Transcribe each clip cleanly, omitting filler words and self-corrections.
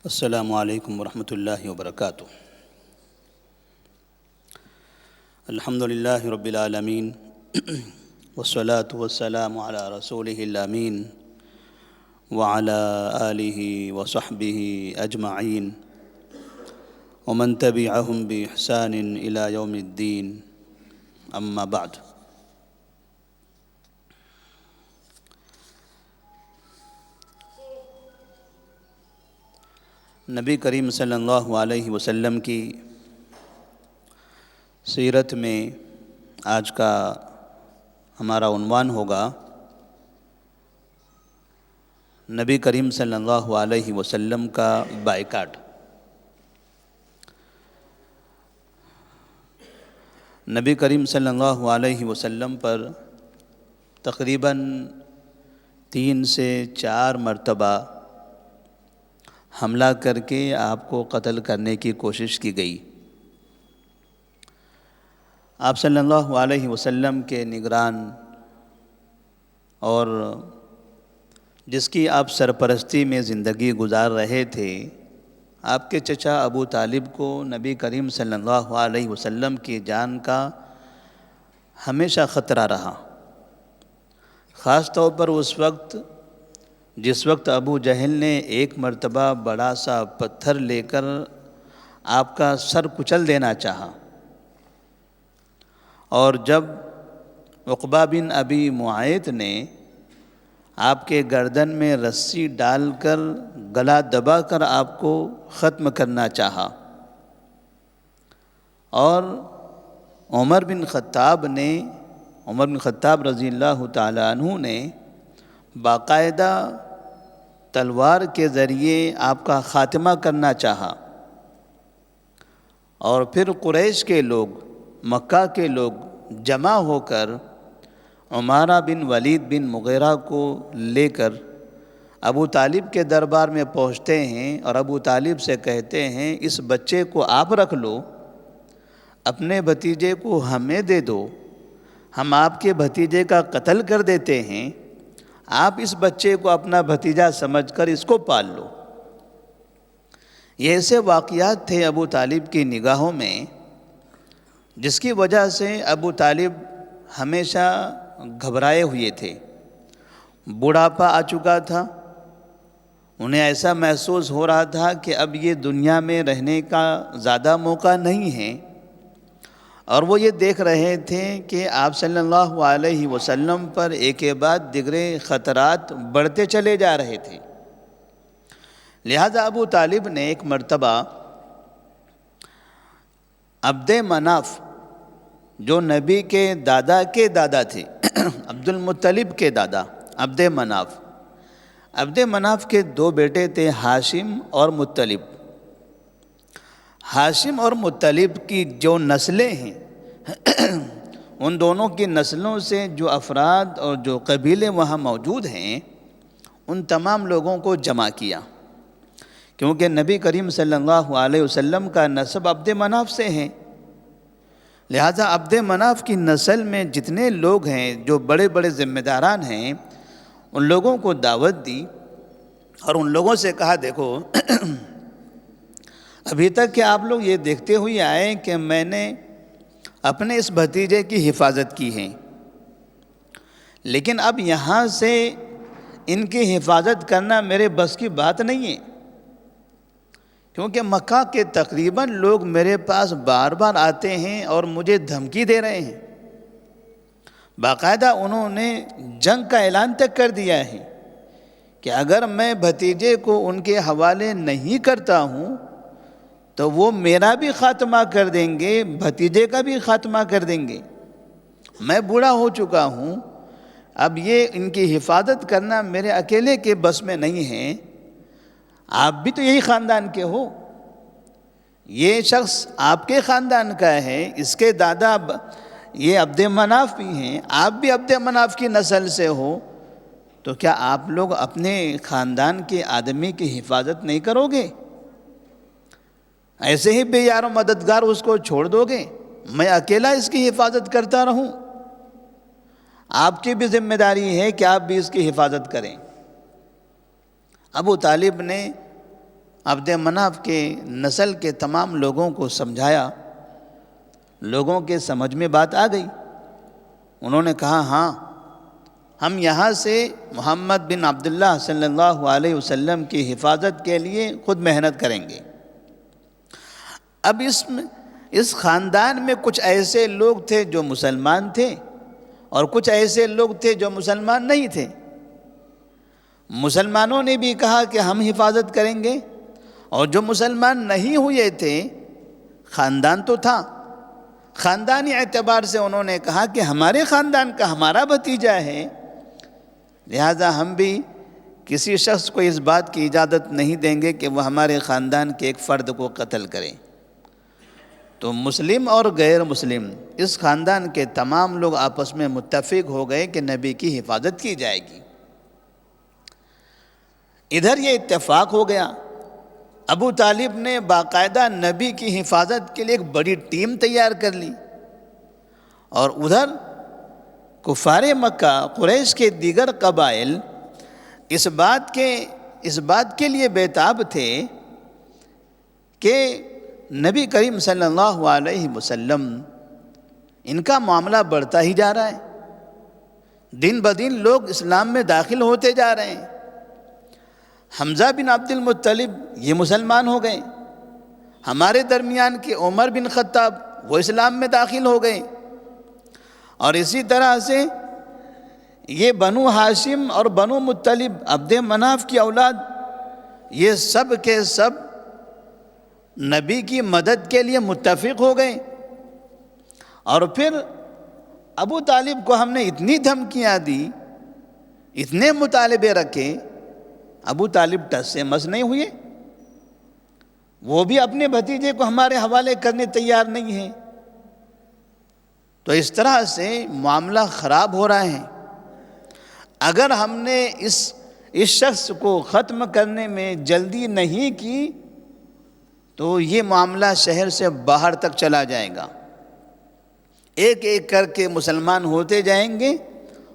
السلام علیکم ورحمۃ اللہ وبرکاتہ۔ الحمد للہ رب العالمین والصلاة والسلام علی رسولہ الامین وعلی آلہ وصحبہ اجمعین ومن تبعہم بإحسان الی یوم الدین، اما بعد۔ نبی کریم صلی اللہ علیہ وسلم کی سیرت میں آج کا ہمارا عنوان ہوگا نبی کریم صلی اللہ علیہ وسلم کا بائیکاٹ۔ نبی کریم صلی اللہ علیہ وسلم پر تقریباً 3 سے 4 مرتبہ حملہ کر کے آپ کو قتل کرنے کی کوشش کی گئی۔ آپ صلی اللہ علیہ وسلم کے نگران اور جس کی آپ سرپرستی میں زندگی گزار رہے تھے، آپ کے چچا ابو طالب کو نبی کریم صلی اللہ علیہ وسلم کی جان کا ہمیشہ خطرہ رہا، خاص طور پر اس وقت جس وقت ابو جہل نے ایک مرتبہ بڑا سا پتھر لے کر آپ کا سر کچل دینا چاہا، اور جب عقبہ بن ابی معیط نے آپ کے گردن میں رسی ڈال کر گلا دبا کر آپ کو ختم کرنا چاہا، اور عمر بن خطاب رضی اللہ تعالی عنہ نے باقاعدہ تلوار کے ذریعے آپ کا خاتمہ کرنا چاہا، اور پھر قریش کے لوگ، مکہ کے لوگ جمع ہو کر عمارہ بن ولید بن مغیرہ کو لے کر ابو طالب کے دربار میں پہنچتے ہیں اور ابو طالب سے کہتے ہیں اس بچے کو آپ رکھ لو، اپنے بھتیجے کو ہمیں دے دو، ہم آپ کے بھتیجے کا قتل کر دیتے ہیں، آپ اس بچے کو اپنا بھتیجا سمجھ کر اس کو پال لو۔ یہ ایسے واقعات تھے ابو طالب کی نگاہوں میں جس کی وجہ سے ابو طالب ہمیشہ گھبرائے ہوئے تھے۔ بڑھاپا آ چکا تھا، انہیں ایسا محسوس ہو رہا تھا کہ اب یہ دنیا میں رہنے کا زیادہ موقع نہیں ہے، اور وہ یہ دیکھ رہے تھے کہ آپ صلی اللہ علیہ وسلم پر ایک کے بعد دیگرے خطرات بڑھتے چلے جا رہے تھے۔ لہذا ابو طالب نے ایک مرتبہ عبد مناف، جو نبی کے دادا تھے عبد المطلب کے دادا عبد مناف کے 2 بیٹے تھے، ہاشم اور مطلب۔ ہاشم اور مطلب کی جو نسلیں ہیں ان دونوں کی نسلوں سے جو افراد اور جو قبیلے وہاں موجود ہیں ان تمام لوگوں کو جمع کیا، کیونکہ نبی کریم صلی اللہ علیہ وسلم کا نسب عبد مناف سے ہے۔ لہذا عبد مناف کی نسل میں جتنے لوگ ہیں جو بڑے بڑے ذمہ داران ہیں ان لوگوں کو دعوت دی، اور ان لوگوں سے کہا دیکھو ابھی تک کہ آپ لوگ یہ دیکھتے ہوئے آئے کہ میں نے اپنے اس بھتیجے کی حفاظت کی ہے، لیکن اب یہاں سے ان کی حفاظت کرنا میرے بس کی بات نہیں ہے، کیونکہ مکہ کے تقریباً لوگ میرے پاس بار بار آتے ہیں اور مجھے دھمکی دے رہے ہیں، باقاعدہ انہوں نے جنگ کا اعلان تک کر دیا ہے کہ اگر میں بھتیجے کو ان کے حوالے نہیں کرتا ہوں تو وہ میرا بھی خاتمہ کر دیں گے، بھتیجے کا بھی خاتمہ کر دیں گے۔ میں بوڑھا ہو چکا ہوں، اب یہ ان کی حفاظت کرنا میرے اکیلے کے بس میں نہیں ہے، آپ بھی تو یہی خاندان کے ہو، یہ شخص آپ کے خاندان کا ہے، اس کے دادا یہ عبد مناف بھی ہیں، آپ بھی عبد مناف کی نسل سے ہو، تو کیا آپ لوگ اپنے خاندان کے آدمی کی حفاظت نہیں کرو گے؟ ایسے ہی بے یار و مددگار اس کو چھوڑ دو گے؟ میں اکیلا اس کی حفاظت کرتا رہوں؟ آپ کی بھی ذمہ داری ہے کہ آپ بھی اس کی حفاظت کریں۔ ابو طالب نے عبد مناف کے نسل کے تمام لوگوں کو سمجھایا، لوگوں کے سمجھ میں بات آ گئی۔ انہوں نے کہا ہاں، ہم یہاں سے محمد بن عبداللہ صلی اللہ علیہ وسلم کی حفاظت کے لیے خود محنت کریں گے۔ اب اس خاندان میں کچھ ایسے لوگ تھے جو مسلمان تھے اور کچھ ایسے لوگ تھے جو مسلمان نہیں تھے۔ مسلمانوں نے بھی کہا کہ ہم حفاظت کریں گے، اور جو مسلمان نہیں ہوئے تھے، خاندان تو تھا، خاندانی اعتبار سے انہوں نے کہا کہ ہمارے خاندان کا ہمارا بھتیجا ہے، لہذا ہم بھی کسی شخص کو اس بات کی اجازت نہیں دیں گے کہ وہ ہمارے خاندان کے ایک فرد کو قتل کرے۔ تو مسلم اور غیر مسلم اس خاندان کے تمام لوگ آپس میں متفق ہو گئے کہ نبی کی حفاظت کی جائے گی۔ ادھر یہ اتفاق ہو گیا، ابو طالب نے باقاعدہ نبی کی حفاظت کے لیے ایک بڑی ٹیم تیار کر لی، اور ادھر کفار مکہ قریش کے دیگر قبائل اس بات کے لیے بیتاب تھے کہ نبی کریم صلی اللہ علیہ وسلم ان کا معاملہ بڑھتا ہی جا رہا ہے، دن بدن لوگ اسلام میں داخل ہوتے جا رہے ہیں۔ حمزہ بن عبد المطلب یہ مسلمان ہو گئے، ہمارے درمیان کے عمر بن خطاب وہ اسلام میں داخل ہو گئے، اور اسی طرح سے یہ بنو ہاشم اور بنو مطلب عبد مناف کی اولاد، یہ سب کے سب نبی کی مدد کے لیے متفق ہو گئے۔ اور پھر ابو طالب کو ہم نے اتنی دھمکیاں دی، اتنے مطالبے رکھے، ابو طالب ٹس سے مس نہیں ہوئے، وہ بھی اپنے بھتیجے کو ہمارے حوالے کرنے تیار نہیں ہیں۔ تو اس طرح سے معاملہ خراب ہو رہا ہے۔ اگر ہم نے اس شخص کو ختم کرنے میں جلدی نہیں کی تو یہ معاملہ شہر سے باہر تک چلا جائے گا، ایک ایک کر کے مسلمان ہوتے جائیں گے،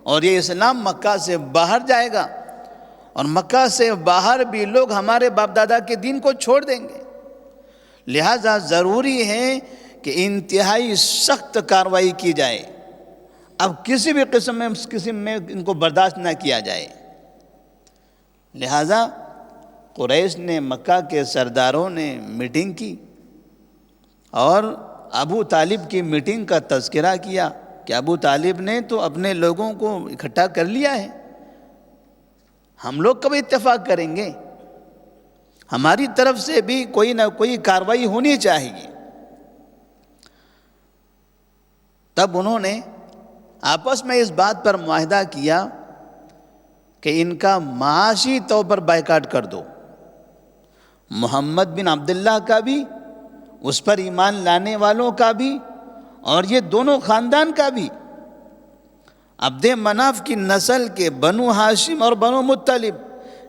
اور یہ اسلام مکہ سے باہر جائے گا، اور مکہ سے باہر بھی لوگ ہمارے باپ دادا کے دین کو چھوڑ دیں گے۔ لہذا ضروری ہے کہ انتہائی سخت کارروائی کی جائے، اب کسی بھی قسم میں ان کو برداشت نہ کیا جائے۔ لہذا قریش نے، مکہ کے سرداروں نے میٹنگ کی، اور ابو طالب کی میٹنگ کا تذکرہ کیا کہ ابو طالب نے تو اپنے لوگوں کو اکٹھا کر لیا ہے، ہم لوگ کب اتفاق کریں گے؟ ہماری طرف سے بھی کوئی نہ کوئی کارروائی ہونی چاہیے۔ تب انہوں نے آپس میں اس بات پر معاہدہ کیا کہ ان کا معاشی طور پر بائیکاٹ کر دو، محمد بن عبداللہ کا بھی، اس پر ایمان لانے والوں کا بھی، اور یہ دونوں خاندان کا بھی، عبد مناف کی نسل کے بنو ہاشم اور بنو مطلب،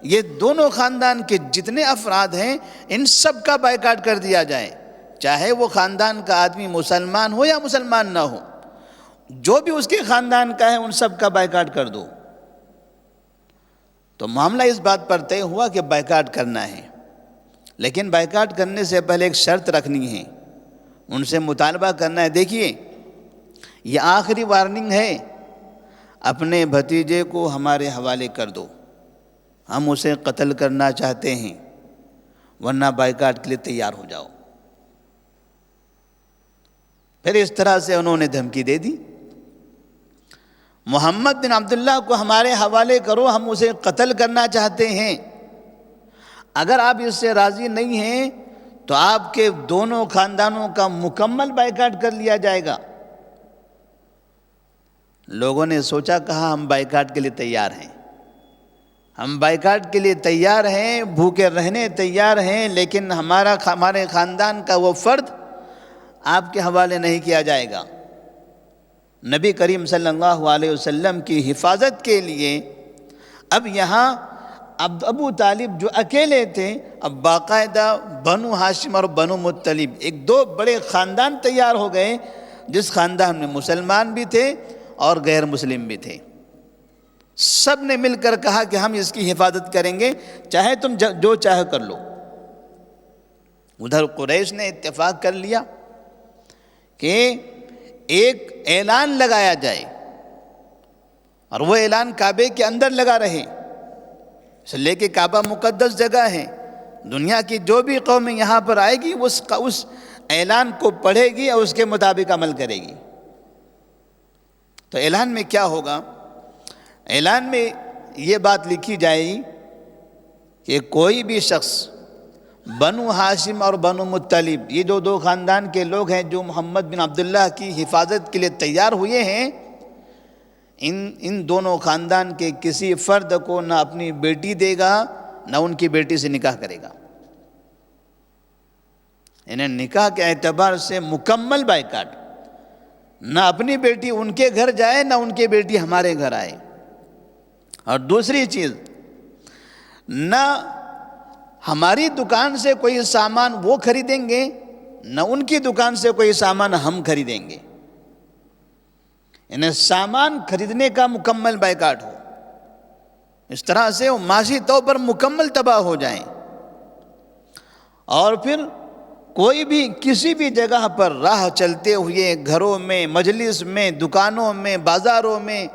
یہ دونوں خاندان کے جتنے افراد ہیں ان سب کا بائیکاٹ کر دیا جائے، چاہے وہ خاندان کا آدمی مسلمان ہو یا مسلمان نہ ہو، جو بھی اس کے خاندان کا ہے ان سب کا بائیکاٹ کر دو۔ تو معاملہ اس بات پر طے ہوا کہ بائیکاٹ کرنا ہے، لیکن بائیکاٹ کرنے سے پہلے ایک شرط رکھنی ہے، ان سے مطالبہ کرنا ہے، دیکھیے یہ آخری وارننگ ہے، اپنے بھتیجے کو ہمارے حوالے کر دو، ہم اسے قتل کرنا چاہتے ہیں، ورنہ بائیکاٹ کے لیے تیار ہو جاؤ۔ پھر اس طرح سے انہوں نے دھمکی دے دی، محمد بن عبداللہ کو ہمارے حوالے کرو، ہم اسے قتل کرنا چاہتے ہیں، اگر آپ اس سے راضی نہیں ہیں تو آپ کے دونوں خاندانوں کا مکمل بائیکاٹ کر لیا جائے گا۔ لوگوں نے سوچا، کہا ہم بائیکاٹ کے لیے تیار ہیں، ہم بائیکاٹ کے لیے تیار ہیں، بھوکے رہنے تیار ہیں، لیکن ہمارے خاندان کا وہ فرد آپ کے حوالے نہیں کیا جائے گا۔ نبی کریم صلی اللہ علیہ وسلم کی حفاظت کے لیے اب یہاں ابو طالب جو اکیلے تھے، اب باقاعدہ بنو ہاشم اور بنو مطلب ایک دو بڑے خاندان تیار ہو گئے، جس خاندان میں مسلمان بھی تھے اور غیر مسلم بھی تھے۔ سب نے مل کر کہا کہ ہم اس کی حفاظت کریں گے، چاہے تم جو چاہے کر لو۔ ادھر قریش نے اتفاق کر لیا کہ ایک اعلان لگایا جائے اور وہ اعلان کعبے کے اندر لگا رہے، اس لیے کہ کعبہ مقدس جگہ ہے، دنیا کی جو بھی قوم یہاں پر آئے گی اس اعلان کو پڑھے گی اور اس کے مطابق عمل کرے گی۔ تو اعلان میں کیا ہوگا؟ اعلان میں یہ بات لکھی جائے گی کہ کوئی بھی شخص بنو ہاشم اور بنو مطلب، یہ جو دو خاندان کے لوگ ہیں جو محمد بن عبداللہ کی حفاظت کے لیے تیار ہوئے ہیں، ان دونوں خاندان کے کسی فرد کو نہ اپنی بیٹی دے گا نہ ان کی بیٹی سے نکاح کرے گا۔ انہیں نکاح کے اعتبار سے مکمل بائیکاٹ، نہ اپنی بیٹی ان کے گھر جائے نہ ان کی بیٹی ہمارے گھر آئے۔ اور دوسری چیز، نہ ہماری دکان سے کوئی سامان وہ خریدیں گے نہ ان کی دکان سے کوئی سامان ہم خریدیں گے، انہیں سامان خریدنے کا مکمل بائیکاٹ ہو، اس طرح سے وہ معاشی طور پر مکمل تباہ ہو جائیں۔ اور پھر کوئی بھی کسی بھی جگہ پر راہ چلتے ہوئے گھروں میں، مجلس میں، دکانوں میں، بازاروں میں،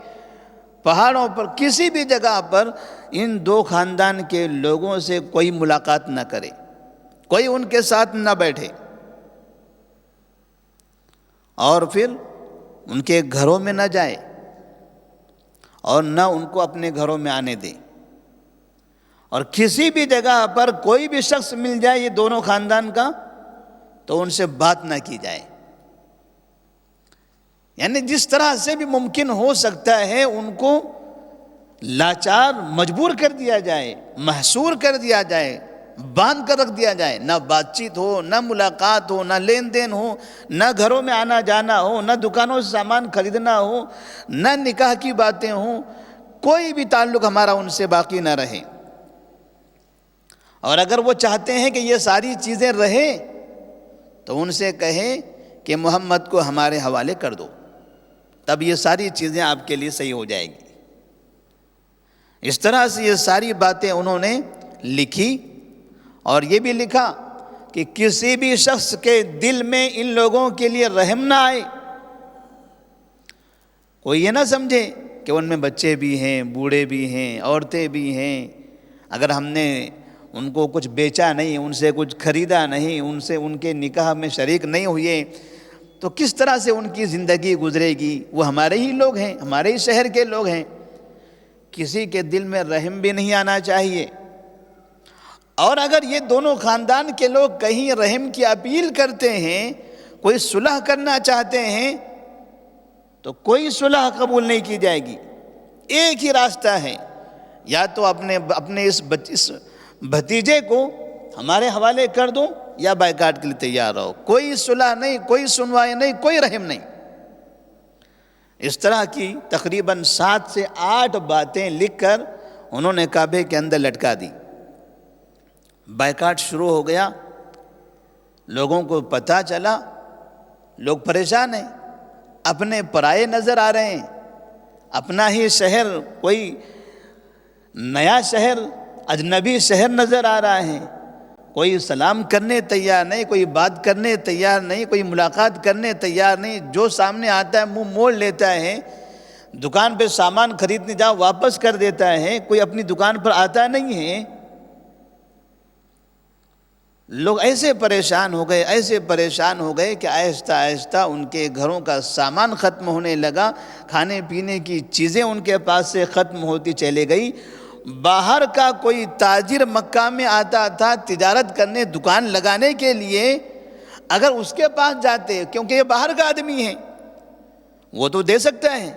پہاڑوں پر، کسی بھی جگہ پر ان دو خاندان کے لوگوں سے کوئی ملاقات نہ کرے، کوئی ان کے ساتھ نہ بیٹھے، اور پھر ان کے گھروں میں نہ جائے اور نہ ان کو اپنے گھروں میں آنے دے۔ اور کسی بھی جگہ پر کوئی بھی شخص مل جائے یہ دونوں خاندان کا تو ان سے بات نہ کی جائے، یعنی جس طرح سے بھی ممکن ہو سکتا ہے ان کو لاچار مجبور کر دیا جائے، محصور کر دیا جائے، باندھ کر رکھ دیا جائے، نہ بات چیت ہو، نہ ملاقات ہو، نہ لین دین ہو، نہ گھروں میں آنا جانا ہو، نہ دکانوں سے سامان خریدنا ہو، نہ نکاح کی باتیں ہوں، کوئی بھی تعلق ہمارا ان سے باقی نہ رہے۔ اور اگر وہ چاہتے ہیں کہ یہ ساری چیزیں رہیں تو ان سے کہیں کہ محمد کو ہمارے حوالے کر دو، تب یہ ساری چیزیں آپ کے لیے صحیح ہو جائے گی۔ اس طرح سے یہ ساری باتیں انہوں نے لکھی، اور یہ بھی لکھا کہ کسی بھی شخص کے دل میں ان لوگوں کے لیے رحم نہ آئے، کوئی یہ نہ سمجھے کہ ان میں بچے بھی ہیں، بوڑھے بھی ہیں، عورتیں بھی ہیں، اگر ہم نے ان کو کچھ بیچا نہیں، ان سے کچھ خریدا نہیں، ان کے نکاح میں شریک نہیں ہوئے تو کس طرح سے ان کی زندگی گزرے گی؟ وہ ہمارے ہی لوگ ہیں، ہمارے ہی شہر کے لوگ ہیں۔ کسی کے دل میں رحم بھی نہیں آنا چاہیے۔ اور اگر یہ دونوں خاندان کے لوگ کہیں رحم کی اپیل کرتے ہیں، کوئی صلح کرنا چاہتے ہیں تو کوئی صلح قبول نہیں کی جائے گی۔ ایک ہی راستہ ہے، یا تو اپنے اس بھتیجے کو ہمارے حوالے کر دو یا بائیکاٹ کے لیے تیار رہو، کوئی صلح نہیں، کوئی سنوائی نہیں، کوئی رحم نہیں۔ اس طرح کی تقریباً 7 سے 8 باتیں لکھ کر انہوں نے کعبے کے اندر لٹکا دی۔ بائیکاٹ شروع ہو گیا، لوگوں کو پتہ چلا، لوگ پریشان ہیں، اپنے پرائے نظر آ رہے ہیں، اپنا ہی شہر، کوئی نیا شہر، اجنبی شہر نظر آ رہا ہے، کوئی سلام کرنے تیار نہیں، کوئی بات کرنے تیار نہیں، کوئی ملاقات کرنے تیار نہیں، جو سامنے آتا ہے منہ موڑ لیتا ہے، دکان پہ سامان خریدنے جاؤ واپس کر دیتا ہے، کوئی اپنی دکان پر آتا نہیں ہے۔ لوگ ایسے پریشان ہو گئے کہ آہستہ آہستہ ان کے گھروں کا سامان ختم ہونے لگا، کھانے پینے کی چیزیں ان کے پاس سے ختم ہوتی چلے گئی۔ باہر کا کوئی تاجر مکہ میں آتا تھا تجارت کرنے، دکان لگانے کے لیے، اگر اس کے پاس جاتے، کیونکہ یہ باہر کا آدمی ہے وہ تو دے سکتا ہے،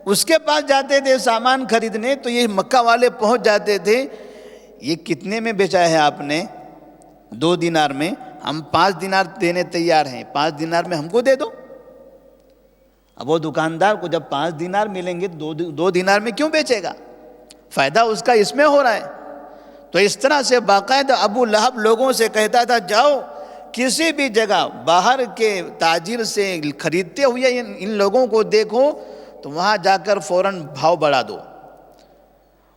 اس کے پاس جاتے تھے سامان خریدنے تو یہ مکہ والے پہنچ جاتے تھے، یہ کتنے میں بیچا ہے آپ نے؟ 2 دینار میں، ہم 5 دینار دینے تیار ہیں، 5 دینار میں ہم کو دے دو۔ اب وہ دکاندار کو جب 5 دینار ملیں گے 2 دینار میں کیوں بیچے گا؟ فائدہ اس کا اس میں ہو رہا ہے۔ تو اس طرح سے باقاعدہ ابو لہب لوگوں سے کہتا تھا، جاؤ کسی بھی جگہ باہر کے تاجر سے خریدتے ہوئے ان لوگوں کو دیکھو تو وہاں جا کر فوراً بھاؤ بڑھا دو۔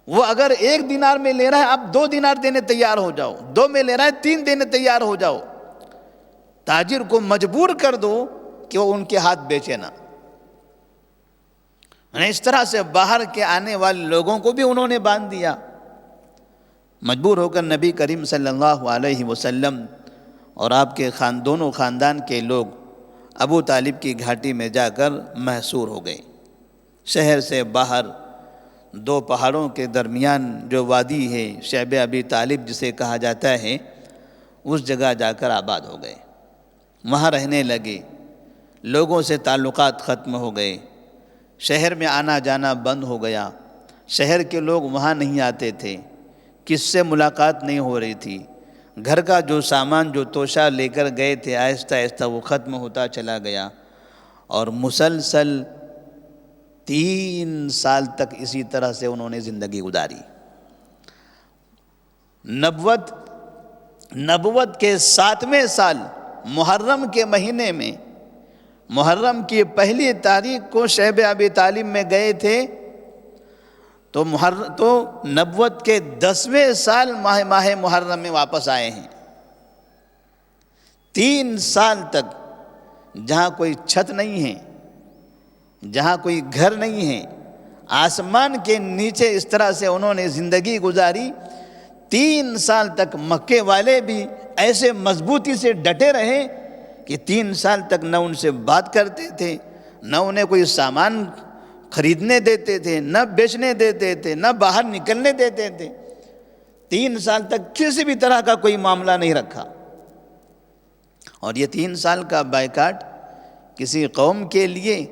وہ اگر 1 دینار میں لے رہا ہے، آپ 2 دینار دینے تیار ہو جاؤ، 2 میں لے رہا ہے 3 دینے تیار ہو جاؤ، تاجر کو مجبور کر دو کہ وہ ان کے ہاتھ بیچے نہ. اس طرح سے باہر کے آنے والے لوگوں کو بھی انہوں نے باندھ دیا. مجبور ہو کر نبی کریم صلی اللہ علیہ وسلم اور آپ کے دونوں خاندان کے لوگ ابو طالب کی گھاٹی میں جا کر محصور ہو گئے. شہر سے باہر دو پہاڑوں کے درمیان جو وادی ہے شعب ابی طالب جسے کہا جاتا ہے، اس جگہ جا کر آباد ہو گئے. وہاں رہنے لگے. لوگوں سے تعلقات ختم ہو گئے. شہر میں آنا جانا بند ہو گیا. شہر کے لوگ وہاں نہیں آتے تھے. کس سے ملاقات نہیں ہو رہی تھی. گھر کا جو سامان جو توشہ لے کر گئے تھے آہستہ آہستہ وہ ختم ہوتا چلا گیا. اور مسلسل 3 سال تک اسی طرح سے انہوں نے زندگی گزاری. نبوت کے 7ویں سال محرم کے مہینے میں، محرم کی پہلی تاریخ کو شعب ابی طالب میں گئے تھے تو نبوت کے 10ویں سال ماہ محرم میں واپس آئے ہیں. 3 سال تک جہاں کوئی چھت نہیں ہے، جہاں کوئی گھر نہیں ہے، آسمان کے نیچے اس طرح سے انہوں نے زندگی گزاری. 3 سال تک مکے والے بھی ایسے مضبوطی سے ڈٹے رہے کہ 3 سال تک نہ ان سے بات کرتے تھے، نہ انہیں کوئی سامان خریدنے دیتے تھے، نہ بیچنے دیتے تھے، نہ باہر نکلنے دیتے تھے. 3 سال تک کسی بھی طرح کا کوئی معاملہ نہیں رکھا. اور یہ 3 سال کا بائیکاٹ کسی قوم کے لیے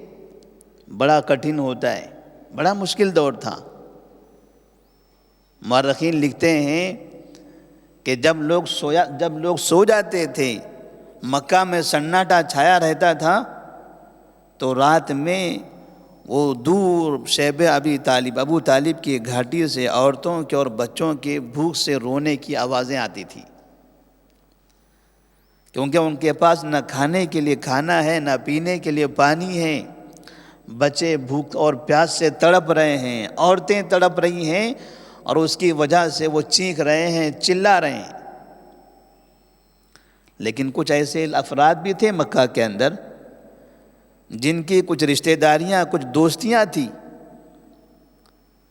بڑا کٹھن ہوتا ہے، بڑا مشکل دور تھا. مورخین لکھتے ہیں کہ جب لوگ سو جاتے تھے، مکہ میں سناٹا چھایا رہتا تھا، تو رات میں وہ دور شعب ابو طالب کی گھاٹی سے عورتوں کے اور بچوں کے بھوک سے رونے کی آوازیں آتی تھیں، کیونکہ ان کے پاس نہ کھانے کے لیے کھانا ہے، نہ پینے کے لیے پانی ہے. بچے بھوک اور پیاس سے تڑپ رہے ہیں، عورتیں تڑپ رہی ہیں، اور اس کی وجہ سے وہ چیخ رہے ہیں، چلا رہے ہیں. لیکن کچھ ایسے افراد بھی تھے مکہ کے اندر جن کی کچھ رشتہ داریاں، کچھ دوستیاں تھیں،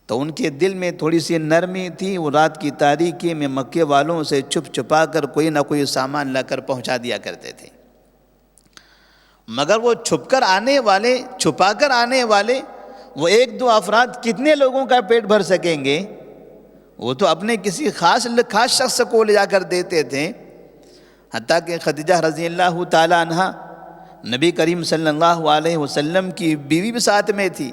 تو ان کے دل میں تھوڑی سی نرمی تھی. وہ رات کی تاریکی میں مکے والوں سے چھپ چھپا کر کوئی نہ کوئی سامان لا کر پہنچا دیا کرتے تھے. مگر وہ چھپا کر آنے والے وہ 1-2 افراد کتنے لوگوں کا پیٹ بھر سکیں گے؟ وہ تو اپنے کسی خاص شخص کو لے جا کر دیتے تھے. حتیٰ کہ خدیجہ رضی اللہ تعالی عنہا نبی کریم صلی اللہ علیہ وسلم کی بیوی بھی ساتھ میں تھی.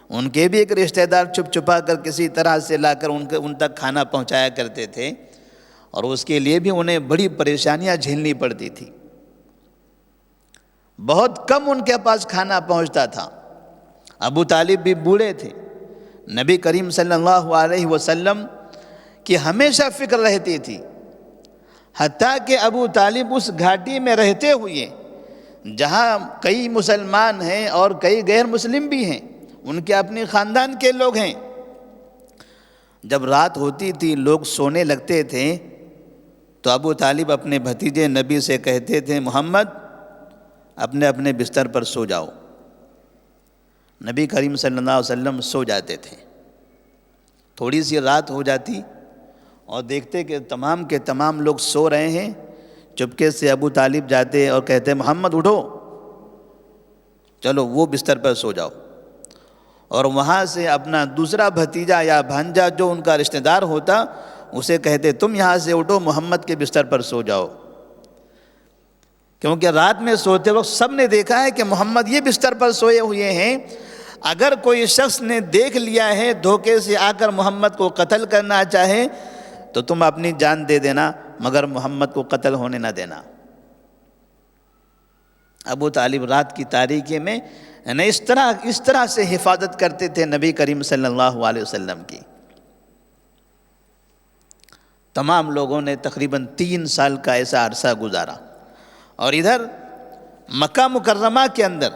ان کے بھی ایک رشتہ دار چھپ چھپا کر کسی طرح سے لا کر ان تک کھانا پہنچایا کرتے تھے، اور اس کے لیے بھی انہیں بڑی پریشانیاں جھیلنی پڑتی تھی. بہت کم ان کے پاس کھانا پہنچتا تھا. ابو طالب بھی بوڑھے تھے. نبی کریم صلی اللہ علیہ وسلم کی ہمیشہ فکر رہتی تھی. حتیٰ کہ ابو طالب اس گھاٹی میں رہتے ہوئے جہاں کئی مسلمان ہیں اور کئی غیر مسلم بھی ہیں، ان کے اپنے خاندان کے لوگ ہیں، جب رات ہوتی تھی لوگ سونے لگتے تھے تو ابو طالب اپنے بھتیجے نبی سے کہتے تھے، محمد اپنے اپنے بستر پر سو جاؤ. نبی کریم صلی اللہ علیہ وسلم سو جاتے تھے. تھوڑی سی رات ہو جاتی اور دیکھتے کہ تمام کے تمام لوگ سو رہے ہیں. چپکے سے ابو طالب جاتے اور کہتے، محمد اٹھو، چلو وہ بستر پر سو جاؤ. اور وہاں سے اپنا دوسرا بھتیجا یا بھانجا جو ان کا رشتہ دار ہوتا اسے کہتے، تم یہاں سے اٹھو، محمد کے بستر پر سو جاؤ. کیونکہ رات میں سوتے وقت سب نے دیکھا ہے کہ محمد یہ بستر پر سوئے ہوئے ہیں. اگر کوئی شخص نے دیکھ لیا ہے دھوکے سے آ کر محمد کو قتل کرنا چاہے تو تم اپنی جان دے دینا، مگر محمد کو قتل ہونے نہ دینا. ابو طالب رات کی تاریکی میں اس طرح سے حفاظت کرتے تھے نبی کریم صلی اللہ علیہ وسلم کی. تمام لوگوں نے تقریباً 3 سال کا ایسا عرصہ گزارا. اور ادھر مکہ مکرمہ کے اندر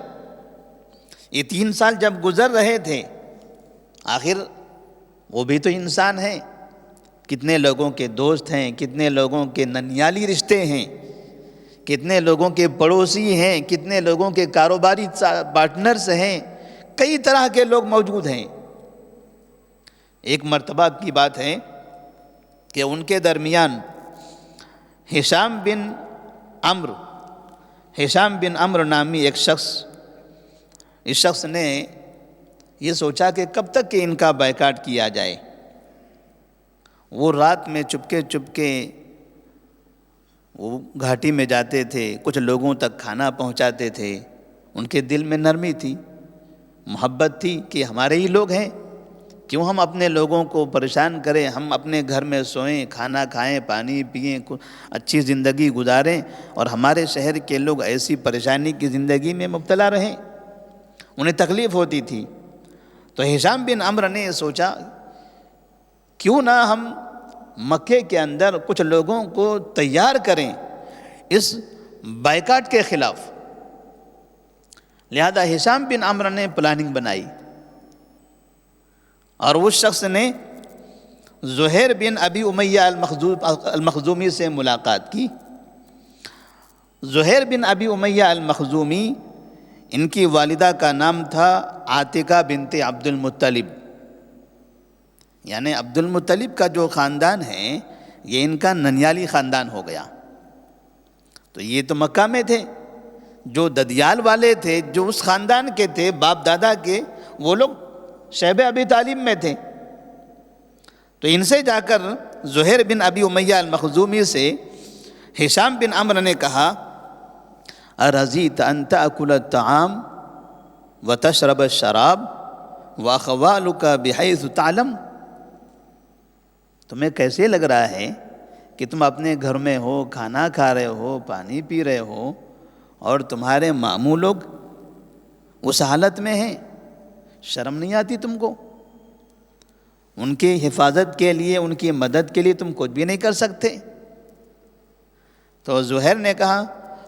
یہ 3 سال جب گزر رہے تھے، آخر وہ بھی تو انسان ہیں، کتنے لوگوں کے دوست ہیں، کتنے لوگوں کے ننیالی رشتے ہیں، کتنے لوگوں کے پڑوسی ہیں، کتنے لوگوں کے کاروباری پارٹنرز ہیں، کئی طرح کے لوگ موجود ہیں۔ ایک مرتبہ کی بات ہے کہ ان کے درمیان ہشام بن عمرو نامی ایک شخص، اس شخص نے یہ سوچا کہ کب تک کہ ان کا بائیکاٹ کیا جائے۔ وہ رات میں چپکے وہ گھاٹی میں جاتے تھے، کچھ لوگوں تک کھانا پہنچاتے تھے۔ ان کے دل میں نرمی تھی، محبت تھی کہ ہمارے ہی لوگ ہیں، کیوں ہم اپنے لوگوں کو پریشان کریں، ہم اپنے گھر میں سوئیں، کھانا کھائیں، پانی پئیں، اچھی زندگی گزاریں، اور ہمارے شہر کے لوگ ایسی پریشانی کی زندگی میں مبتلا رہیں۔ انہیں تکلیف ہوتی تھی۔ تو ہشام بن عمرو نے یہ سوچا کیوں نہ ہم مکے کے اندر کچھ لوگوں کو تیار کریں اس بائیکاٹ کے خلاف۔ لہذا ہشام بن عمرو نے پلاننگ بنائی اور اس شخص نے زہیر بن ابی امیہ المخزومی سے ملاقات کی۔ زہیر بن ابی امیہ المخزومی، ان کی والدہ کا نام تھا عاتقہ بنت عبد المطلب، یعنی عبد المطلب کا جو خاندان ہے یہ ان کا ننیالی خاندان ہو گیا۔ تو یہ تو مکہ میں تھے، جو ددیال والے تھے، جو اس خاندان کے تھے باپ دادا کے، وہ لوگ شیب ابی طالب میں تھے۔ تو ان سے جا کر زہیر بن ابی امیہ المخزومی سے ہشام بن عمرو نے کہا ارضیت ان تأکل الطعام وتشرب الشراب واخوالک بحیث تعلم، تمہیں کیسے لگ رہا ہے کہ تم اپنے گھر میں ہو، کھانا کھا رہے ہو، پانی پی رہے ہو، اور تمہارے ماموں لوگ اس حالت میں ہیں؟ شرم نہیں آتی تم کو؟ ان کی حفاظت کے لیے، ان کی مدد کے لیے تم کچھ بھی نہیں کر سکتے؟ تو زہیر نے کہا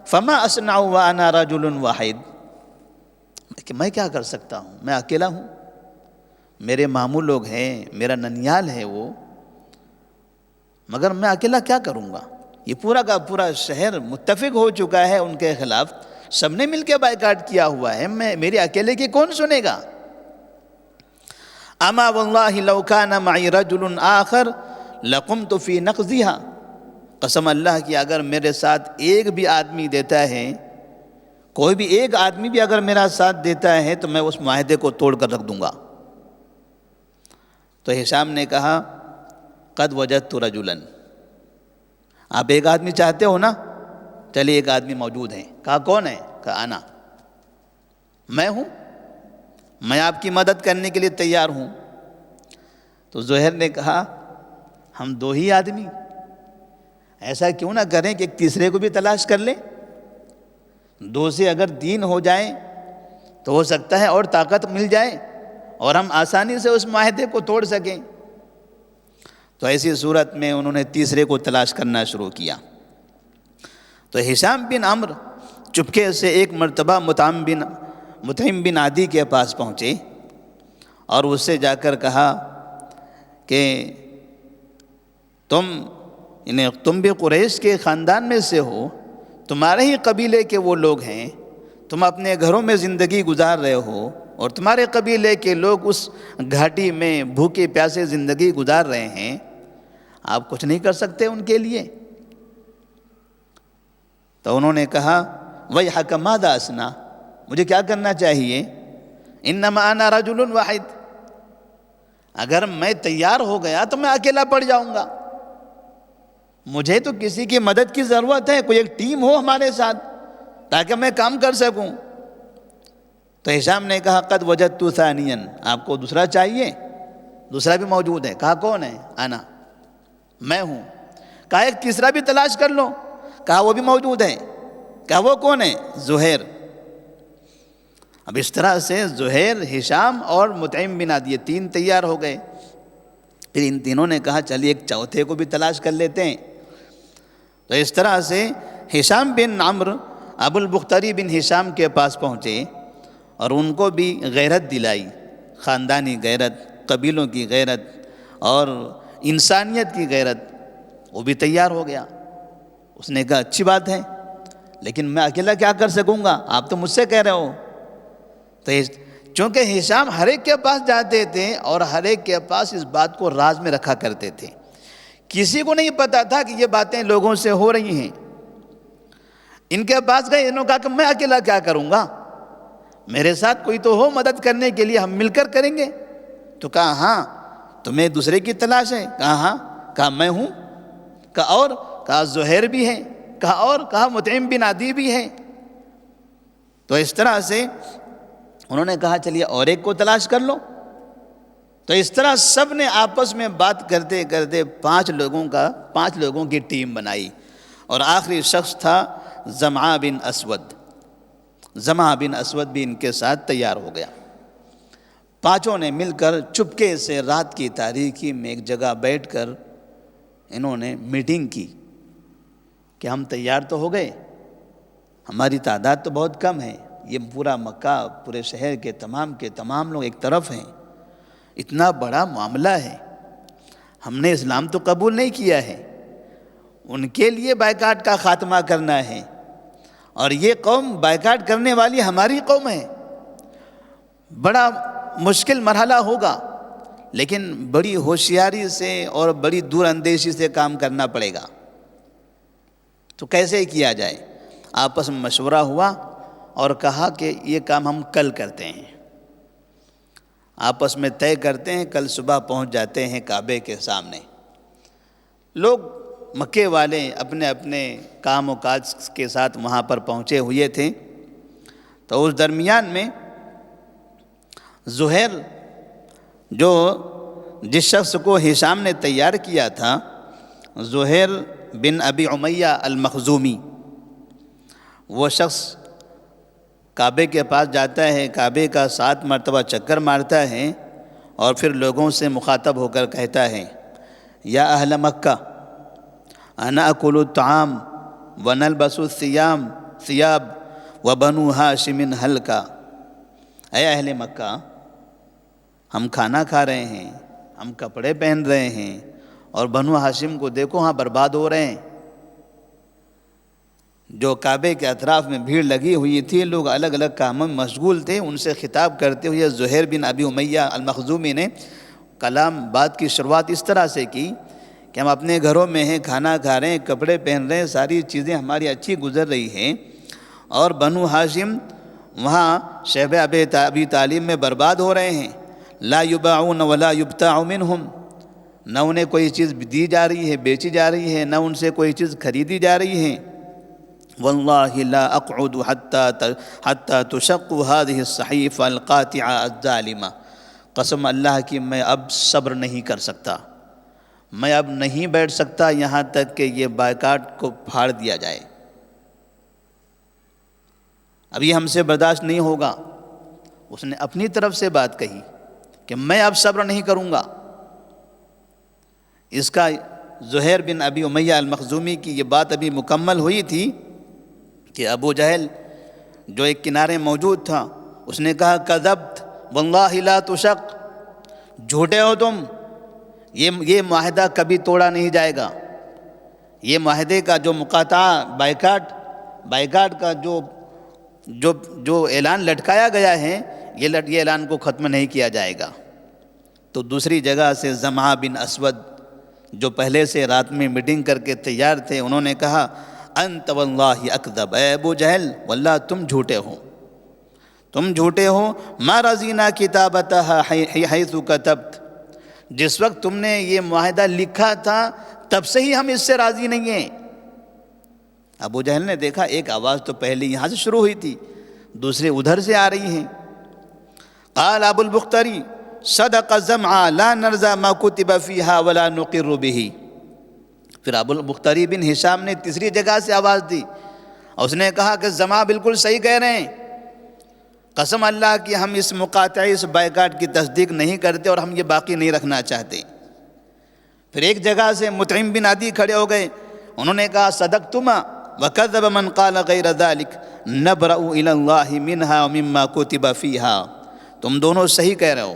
فما اصنع وانا رجل واحد، کہ میں کیا کر سکتا ہوں، میں اکیلا ہوں، میرے ماموں لوگ ہیں، میرا ننیال ہے وہ، مگر میں اکیلا کیا کروں گا؟ یہ پورا کا پورا شہر متفق ہو چکا ہے ان کے خلاف، سب نے مل کے بائیکاٹ کیا ہوا ہے، میرے اکیلے کی کون سنے گا؟ اما واللہ لو کان معی رجل آخر لقمت فی نقضها، قسم اللہ کی اگر میرے ساتھ ایک بھی آدمی دیتا ہے، کوئی بھی ایک آدمی بھی اگر میرا ساتھ دیتا ہے تو میں اس معاہدے کو توڑ کر رکھ دوں گا۔ تو ہشام نے کہا قد وجدت رجلا، آپ ایک آدمی چاہتے ہو نا، چلیے ایک آدمی موجود ہے۔ کہا کون ہے؟ کہا انا، میں ہوں، میں آپ کی مدد کرنے کے لیے تیار ہوں۔ تو زہیر نے کہا ہم دو ہی آدمی، ایسا کیوں نہ کریں کہ ایک تیسرے کو بھی تلاش کر لیں، دو سے اگر تین ہو جائیں تو ہو سکتا ہے اور طاقت مل جائے اور ہم آسانی سے اس معاہدے کو توڑ سکیں۔ تو ایسی صورت میں انہوں نے تیسرے کو تلاش کرنا شروع کیا۔ تو ہشام بن عمرو چپکے سے ایک مرتبہ مطعم بن عدی کے پاس پہنچے اور اس سے جا کر کہا کہ تم بھی قریش کے خاندان میں سے ہو، تمہارے ہی قبیلے کے وہ لوگ ہیں، تم اپنے گھروں میں زندگی گزار رہے ہو اور تمہارے قبیلے کے لوگ اس گھاٹی میں بھوکے پیاسے زندگی گزار رہے ہیں، آپ کچھ نہیں کر سکتے ان کے لیے؟ تو انہوں نے کہا وَيْحَكَ مَاذَا أَصْنَعُ، مجھے کیا کرنا چاہیے؟ إِنَّمَا أَنَا رَجُلٌ وَاحِدٌ، اگر میں تیار ہو گیا تو میں اکیلا پڑ جاؤں گا، مجھے تو کسی کی مدد کی ضرورت ہے، کوئی ایک ٹیم ہو ہمارے ساتھ تاکہ میں کام کر سکوں۔ تو ہشام نے کہا قد وجدت ثانیا، آپ کو دوسرا چاہیے؟ دوسرا بھی موجود ہے۔ کہا کون ہے؟ انا، میں ہوں۔ کہا ایک تیسرا بھی تلاش کر لو۔ کہا وہ بھی موجود ہے۔ کہا وہ کون ہے؟ زہیر۔ اب اس طرح سے زہیر، ہشام اور مطعم بن عدی تین تیار ہو گئے۔ پھر ان تینوں نے کہا چلیے ایک چوتھے کو بھی تلاش کر لیتے ہیں۔ تو اس طرح سے ہشام بن عمرو ابو البختری بن ہشام کے پاس پہنچے اور ان کو بھی غیرت دلائی، خاندانی غیرت، قبیلوں کی غیرت اور انسانیت کی غیرت۔ وہ بھی تیار ہو گیا۔ اس نے کہا اچھی بات ہے، لیکن میں اکیلا کیا کر سکوں گا، آپ تو مجھ سے کہہ رہے ہو۔ تو چونکہ ہشام ہر ایک کے پاس جاتے تھے اور ہر ایک کے پاس اس بات کو راز میں رکھا کرتے تھے، کسی کو نہیں پتا تھا کہ یہ باتیں لوگوں سے ہو رہی ہیں۔ ان کے پاس گئے، انہوں نے کہا کہ میں اکیلا کیا کروں گا، میرے ساتھ کوئی تو ہو مدد کرنے کے لیے، ہم مل کر کریں گے۔ تو کہا ہاں تمہیں دوسرے کی تلاش ہے؟ کہا ہاں۔ کہا میں ہوں۔ کہا اور؟ کہا زہیر بھی ہے۔ کہا اور؟ کہا مطعم بن عدی بھی ہے۔ تو اس طرح سے انہوں نے کہا چلیے اور ایک کو تلاش کر لو۔ تو اس طرح سب نے آپس میں بات کرتے کرتے 5 لوگوں کی ٹیم بنائی، اور آخری شخص تھا زمعہ بن اسود۔ زمعہ بن اسود بھی ان کے ساتھ تیار ہو گیا۔ 5 نے مل کر چپکے سے رات کی تاریکی میں ایک جگہ بیٹھ کر انہوں نے میٹنگ کی کہ ہم تیار تو ہو گئے، ہماری تعداد تو بہت کم ہے، یہ پورا مکہ، پورے شہر کے تمام لوگ ایک طرف ہیں، اتنا بڑا معاملہ ہے، ہم نے اسلام تو قبول نہیں کیا ہے، ان کے لیے بائیکاٹ کا خاتمہ کرنا ہے، اور یہ قوم بائیکاٹ کرنے والی ہماری قوم ہے، بڑا مشکل مرحلہ ہوگا، لیکن بڑی ہوشیاری سے اور بڑی دور اندیشی سے کام کرنا پڑے گا۔ تو کیسے کیا جائے؟ آپس میں مشورہ ہوا اور کہا کہ یہ کام ہم کل کرتے ہیں، آپس میں طے کرتے ہیں، کل صبح پہنچ جاتے ہیں کعبے کے سامنے۔ لوگ مکے والے اپنے اپنے کام و کاج کے ساتھ وہاں پر پہنچے ہوئے تھے۔ تو اس درمیان میں زہیر، جس شخص کو ہشام نے تیار کیا تھا، زہیر بن ابی امیہ المخزومی، وہ شخص کعبے کے پاس جاتا ہے، کعبے کا 7 مرتبہ چکر مارتا ہے، اور پھر لوگوں سے مخاطب ہو کر کہتا ہے یا اہل مکہ انا اکل الطعام ونلبس الثیاب وبنو ہاشم حلقہ، اے اہل مکہ، ہم کھانا کھا رہے ہیں، ہم کپڑے پہن رہے ہیں، اور بنو ہاشم کو دیکھو ہاں برباد ہو رہے ہیں۔ جو کعبے کے اطراف میں بھیڑ لگی ہوئی تھی، لوگ الگ الگ کاموں میں مشغول تھے، ان سے خطاب کرتے ہوئے زہیر بن ابی امیہ المخزومی نے بات کی شروعات اس طرح سے کی کہ ہم اپنے گھروں میں ہیں، کھانا کھا رہے ہیں، کپڑے پہن رہے ہیں، ساری چیزیں ہماری اچھی گزر رہی ہیں، اور بنو ہاشم وہاں شیب ابی طالب میں برباد ہو رہے ہیں، لا یباعون ولا یبتاع منہم، نہ انہیں کوئی چیز دی جا رہی ہے، بیچی جا رہی ہے، نہ ان سے کوئی چیز خریدی جا رہی ہے۔ واللہ لا اقعد حتی تشق هذه الصحیفہ القاطعہ الظالمہ، قسم اللہ کی میں اب صبر نہیں کر سکتا، میں اب نہیں بیٹھ سکتا یہاں تک کہ یہ بائیکاٹ کو پھاڑ دیا جائے، اب یہ ہم سے برداشت نہیں ہوگا۔ اس نے اپنی طرف سے بات کہی کہ میں اب صبر نہیں کروں گا۔ اس کا زہیر بن ابی امیہ المخزومی کی یہ بات ابھی مکمل ہوئی تھی کہ ابو جہل جو ایک کنارے موجود تھا، اس نے کہا کذبت واللہ لا تشق، جھوٹے ہو تم، یہ معاہدہ کبھی توڑا نہیں جائے گا، یہ معاہدے کا جو مقاطعہ بائیکاٹ کا جو اعلان لٹکایا گیا ہے، یہ اعلان کو ختم نہیں کیا جائے گا۔ تو دوسری جگہ سے زمعہ بن اسود، جو پہلے سے رات میں میٹنگ کر کے تیار تھے، انہوں نے کہا انت واللہ اکذب، اے ابو جہل واللہ تم جھوٹے ہو، ما رضینا کتابتها حیث کتبت، جس وقت تم نے یہ معاہدہ لکھا تھا تب سے ہی ہم اس سے راضی نہیں ہیں۔ ابو جہل نے دیکھا ایک آواز تو پہلے یہاں سے شروع ہوئی تھی، دوسرے ادھر سے آ رہی ہیں۔ قال ابو البختری صدق زمعہ لا نرضى ما كتب فيها ولا نقر به، پھر ابو البختری بن ہشام نے تیسری جگہ سے آواز دی اور اس نے کہا کہ زمعہ بالکل صحیح کہہ رہے ہیں، قسم اللہ کی ہم اس مقاطعے، اس بائیکاٹ کی تصدیق نہیں کرتے اور ہم یہ باقی نہیں رکھنا چاہتے۔ پھر ایک جگہ سے مطعم بن عدی کھڑے ہو گئے، انہوں نے کہا صدقتما وکذب من قال غیر ذلک نبرأ الی اللہ منها ومما کتب فیها، تم دونوں صحیح کہہ رہے ہو،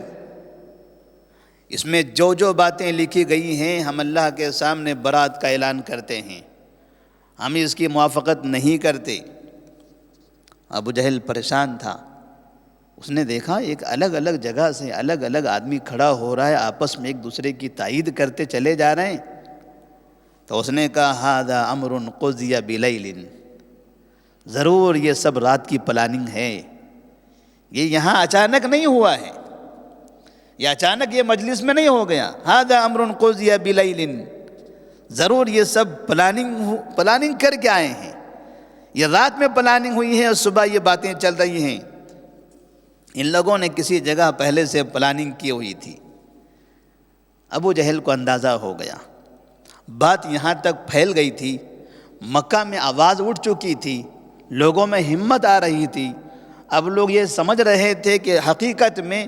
اس میں جو باتیں لکھی گئی ہیں ہم اللہ کے سامنے برات کا اعلان کرتے ہیں، ہم اس کی موافقت نہیں کرتے۔ ابو جہل پریشان تھا، اس نے دیکھا ایک الگ الگ جگہ سے الگ الگ آدمی کھڑا ہو رہا ہے، آپس میں ایک دوسرے کی تائید کرتے چلے جا رہے ہیں، تو اس نے کہا ھذا امر قضی بلیل، ضرور یہ سب رات کی پلاننگ ہے، یہ یہاں اچانک نہیں ہوا ہے، یہ اچانک یہ مجلس میں نہیں ہو گیا، ھذا امر قضی بلیل، ضرور یہ سب پلاننگ کر کے آئے ہیں، یہ رات میں پلاننگ ہوئی ہے اور صبح یہ باتیں چل رہی ہیں، ان لوگوں نے کسی جگہ پہلے سے پلاننگ کی ہوئی تھی۔ ابو جہل کو اندازہ ہو گیا، بات یہاں تک پھیل گئی تھی، مکہ میں آواز اٹھ چکی تھی، لوگوں میں ہمت آ رہی تھی، اب لوگ یہ سمجھ رہے تھے کہ حقیقت میں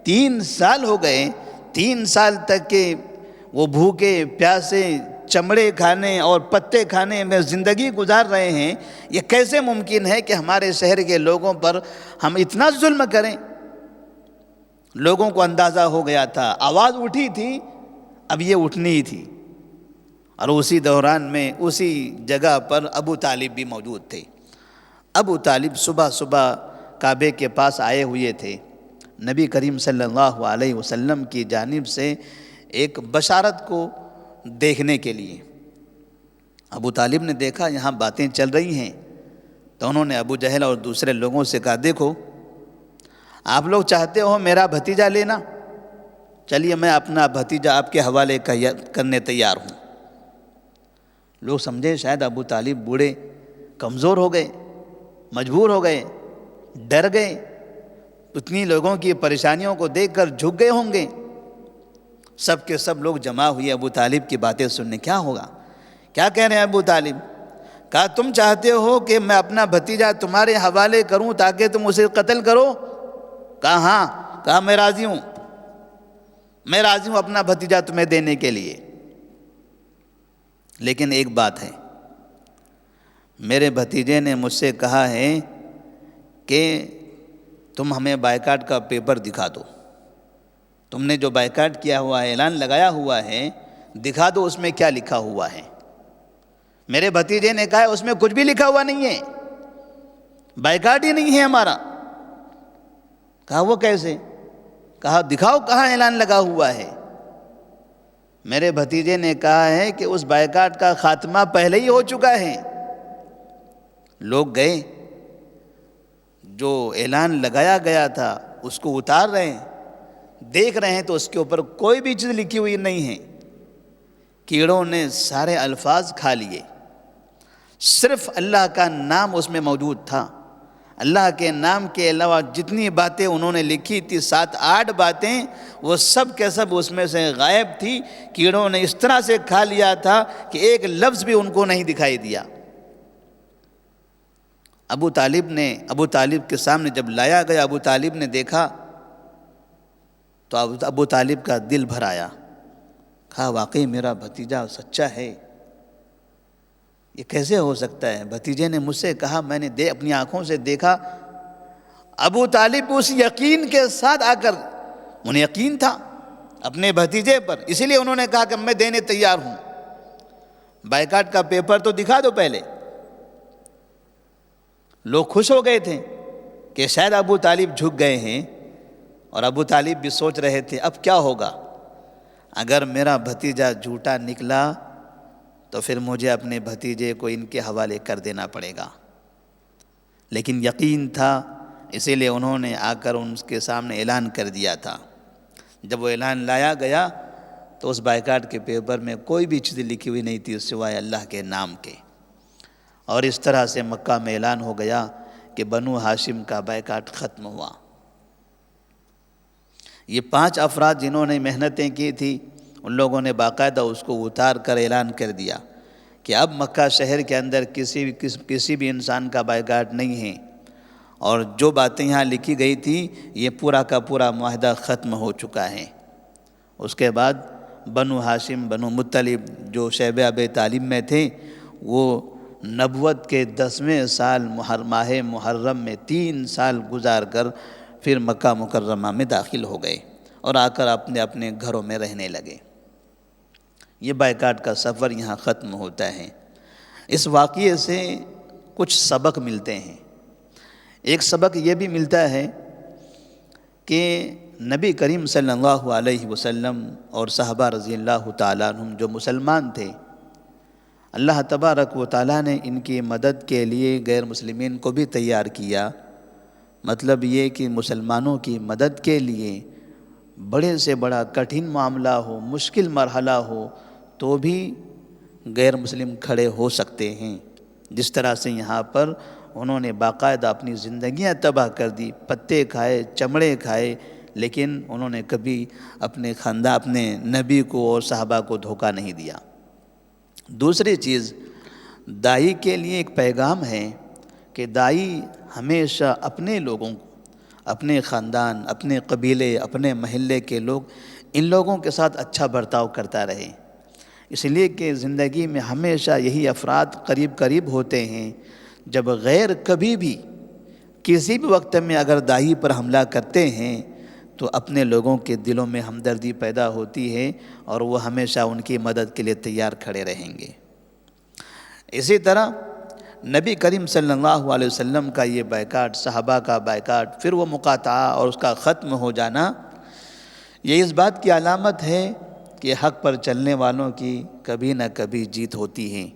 3 سال ہو گئے، 3 سال تک کے وہ بھوکے پیاسے چمڑے کھانے اور پتے کھانے میں زندگی گزار رہے ہیں، یہ کیسے ممکن ہے کہ ہمارے شہر کے لوگوں پر ہم اتنا ظلم کریں؟ لوگوں کو اندازہ ہو گیا تھا، آواز اٹھی تھی، اب یہ اٹھنی ہی تھی، اور اسی دوران میں اسی جگہ پر ابو طالب بھی موجود تھے۔ ابو طالب صبح صبح کعبے کے پاس آئے ہوئے تھے، نبی کریم صلی اللہ علیہ وسلم کی جانب سے ایک بشارت کو دیکھنے کے لیے۔ ابو طالب نے دیکھا یہاں باتیں چل رہی ہیں، تو انہوں نے ابو جہل اور دوسرے لوگوں سے کہا دیکھو آپ لوگ چاہتے ہو میرا بھتیجا لینا، چلیے میں اپنا بھتیجا آپ کے حوالے کرنے تیار ہوں۔ لوگ سمجھے شاید ابو طالب بوڑھے کمزور ہو گئے، مجبور ہو گئے، ڈر گئے، اتنی لوگوں کی پریشانیوں کو دیکھ کر جھک گئے ہوں گے۔ سب کے سب لوگ جمع ہوئے ابو طالب کی باتیں سننے، کیا ہوگا، کیا کہہ رہے ہیں ابو طالب؟ کہا تم چاہتے ہو کہ میں اپنا بھتیجا تمہارے حوالے کروں تاکہ تم اسے قتل کرو؟ کہا ہاں، کہا میں راضی ہوں، میں راضی ہوں اپنا بھتیجا تمہیں دینے کے لیے، لیکن ایک بات ہے، میرے بھتیجے نے مجھ سے کہا ہے کہ تم ہمیں بائیکاٹ کا پیپر دکھا دو، تم نے جو بائیکاٹ کیا ہوا ہے، اعلان لگایا ہوا ہے، دکھا دو اس میں کیا لکھا ہوا ہے۔ میرے بھتیجے نے کہا اس میں کچھ بھی لکھا ہوا نہیں ہے، بائیکاٹ ہی نہیں ہے ہمارا۔ کہا وہ کیسے؟ کہا دکھاؤ کہاں اعلان لگا ہوا ہے۔ میرے بھتیجے نے کہا ہے کہ اس بائیکاٹ کا خاتمہ پہلے ہی ہو چکا ہے۔ لوگ گئے، جو اعلان لگایا گیا تھا اس کو اتار رہے ہیں، دیکھ رہے ہیں تو اس کے اوپر کوئی بھی چیز لکھی ہوئی نہیں ہے، کیڑوں نے سارے الفاظ کھا لیے، صرف اللہ کا نام اس میں موجود تھا۔ اللہ کے نام کے علاوہ جتنی باتیں انہوں نے لکھی تھی، 7-8 باتیں، وہ سب کے سب اس میں سے غائب تھی، کیڑوں نے اس طرح سے کھا لیا تھا کہ ایک لفظ بھی ان کو نہیں دکھائی دیا۔ ابو طالب کے سامنے جب لایا گیا، ابو طالب نے دیکھا تو ابو طالب کا دل بھر آیا، کہا واقعی میرا بھتیجا سچا ہے، یہ کیسے ہو سکتا ہے؟ بھتیجے نے مجھ سے کہا، میں نے اپنی آنکھوں سے دیکھا۔ ابو طالب اس یقین کے ساتھ آ کر، انہیں یقین تھا اپنے بھتیجے پر، اسی لیے انہوں نے کہا کہ میں دینے تیار ہوں، بائیکاٹ کا پیپر تو دکھا دو پہلے۔ لوگ خوش ہو گئے تھے کہ شاید ابو طالب جھک گئے ہیں، اور ابو طالب بھی سوچ رہے تھے اب کیا ہوگا، اگر میرا بھتیجا جھوٹا نکلا تو پھر مجھے اپنے بھتیجے کو ان کے حوالے کر دینا پڑے گا، لیکن یقین تھا، اسی لیے انہوں نے آ کر ان کے سامنے اعلان کر دیا تھا۔ جب وہ اعلان لایا گیا تو اس بائیکاٹ کے پیپر میں کوئی بھی چیز لکھی ہوئی نہیں تھی سوائے اللہ کے نام کے، اور اس طرح سے مکہ میں اعلان ہو گیا کہ بنو ہاشم کا بائیکاٹ ختم ہوا۔ یہ 5 افراد جنہوں نے محنتیں کی تھی، ان لوگوں نے باقاعدہ اس کو اتار کر اعلان کر دیا کہ اب مکہ شہر کے اندر کسی بھی انسان کا بائیکاٹ نہیں ہے، اور جو باتیں یہاں لکھی گئی تھی یہ پورا کا پورا معاہدہ ختم ہو چکا ہے۔ اس کے بعد بنو ہاشم، بنو مطلب جو شیبہ ابی طالب میں تھے، وہ نبوت کے 10ویں سال ماہ محرم میں 3 سال گزار کر پھر مکہ مکرمہ میں داخل ہو گئے اور آ کر اپنے اپنے گھروں میں رہنے لگے۔ یہ بائیکاٹ کا سفر یہاں ختم ہوتا ہے۔ اس واقعے سے کچھ سبق ملتے ہیں۔ ایک سبق یہ بھی ملتا ہے کہ نبی کریم صلی اللہ علیہ وسلم اور صحابہ رضی اللہ تعالیٰ عنہم جو مسلمان تھے، اللہ تبارک و تعالیٰ نے ان کی مدد کے لیے غیر مسلمین کو بھی تیار کیا۔ مطلب یہ کہ مسلمانوں کی مدد کے لیے بڑے سے بڑا کٹھن معاملہ ہو، مشکل مرحلہ ہو، تو بھی غیر مسلم کھڑے ہو سکتے ہیں۔ جس طرح سے یہاں پر انہوں نے باقاعدہ اپنی زندگیاں تباہ کر دی، پتے کھائے، چمڑے کھائے، لیکن انہوں نے کبھی اپنے خاندان، اپنے نبی کو اور صحابہ کو دھوکہ نہیں دیا۔ دوسری چیز، داعی کے لیے ایک پیغام ہے کہ داعی ہمیشہ اپنے لوگوں کو، اپنے خاندان، اپنے قبیلے، اپنے محلے کے لوگ، ان لوگوں کے ساتھ اچھا برتاؤ کرتا رہے، اس لیے کہ زندگی میں ہمیشہ یہی افراد قریب قریب ہوتے ہیں۔ جب غیر کبھی بھی کسی بھی وقت میں اگر داعی پر حملہ کرتے ہیں تو اپنے لوگوں کے دلوں میں ہمدردی پیدا ہوتی ہے اور وہ ہمیشہ ان کی مدد کے لیے تیار کھڑے رہیں گے۔ اسی طرح نبی کریم صلی اللہ علیہ وسلم کا یہ بائیکاٹ، صحابہ کا بائیکاٹ، پھر وہ مقاطعہ اور اس کا ختم ہو جانا، یہ اس بات کی علامت ہے کہ حق پر چلنے والوں کی کبھی نہ کبھی جیت ہوتی ہے،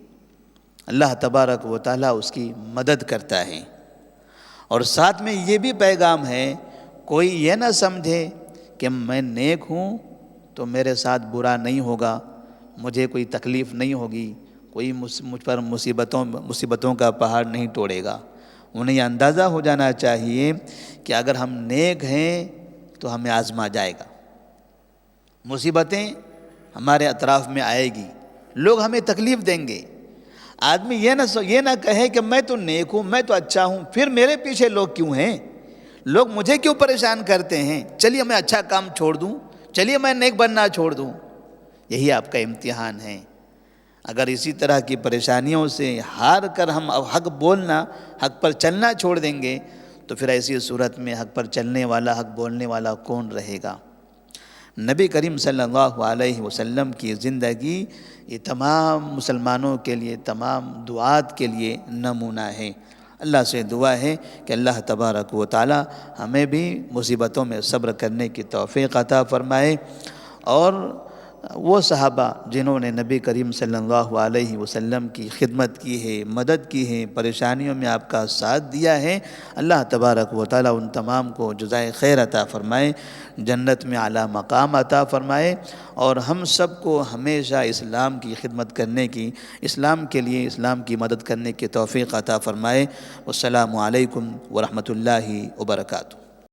اللہ تبارک و تعالیٰ اس کی مدد کرتا ہے۔ اور ساتھ میں یہ بھی پیغام ہے، کوئی یہ نہ سمجھے کہ میں نیک ہوں تو میرے ساتھ برا نہیں ہوگا، مجھے کوئی تکلیف نہیں ہوگی، کوئی مجھ پر مصیبتوں کا پہاڑ نہیں توڑے گا۔ انہیں یہ اندازہ ہو جانا چاہیے کہ اگر ہم نیک ہیں تو ہمیں آزما جائے گا، مصیبتیں ہمارے اطراف میں آئے گی، لوگ ہمیں تکلیف دیں گے۔ آدمی یہ نہ کہے کہ میں تو نیک ہوں، میں تو اچھا ہوں، پھر میرے پیچھے لوگ کیوں ہیں، لوگ مجھے کیوں پریشان کرتے ہیں، چلیے میں اچھا کام چھوڑ دوں، چلیے میں نیک بننا چھوڑ دوں۔ یہی آپ کا امتحان ہے۔ اگر اسی طرح کی پریشانیوں سے ہار کر ہم حق بولنا، حق پر چلنا چھوڑ دیں گے تو پھر ایسی صورت میں حق پر چلنے والا، حق بولنے والا کون رہے گا؟ نبی کریم صلی اللہ علیہ وسلم کی زندگی یہ تمام مسلمانوں کے لیے، تمام دعات کے لیے نمونہ ہے۔ اللہ سے دعا ہے کہ اللہ تبارک و تعالی ہمیں بھی مصیبتوں میں صبر کرنے کی توفیق عطا فرمائے، اور وہ صحابہ جنہوں نے نبی کریم صلی اللہ علیہ وسلم کی خدمت کی ہے، مدد کی ہے، پریشانیوں میں آپ کا ساتھ دیا ہے، اللہ تبارک و تعالی ان تمام کو جزائے خیر عطا فرمائے، جنت میں اعلیٰ مقام عطا فرمائے، اور ہم سب کو ہمیشہ اسلام کی خدمت کرنے کی، اسلام کے لیے اسلام کی مدد کرنے کی توفیق عطا فرمائے۔ والسلام علیکم ورحمۃ اللہ وبرکاتہ۔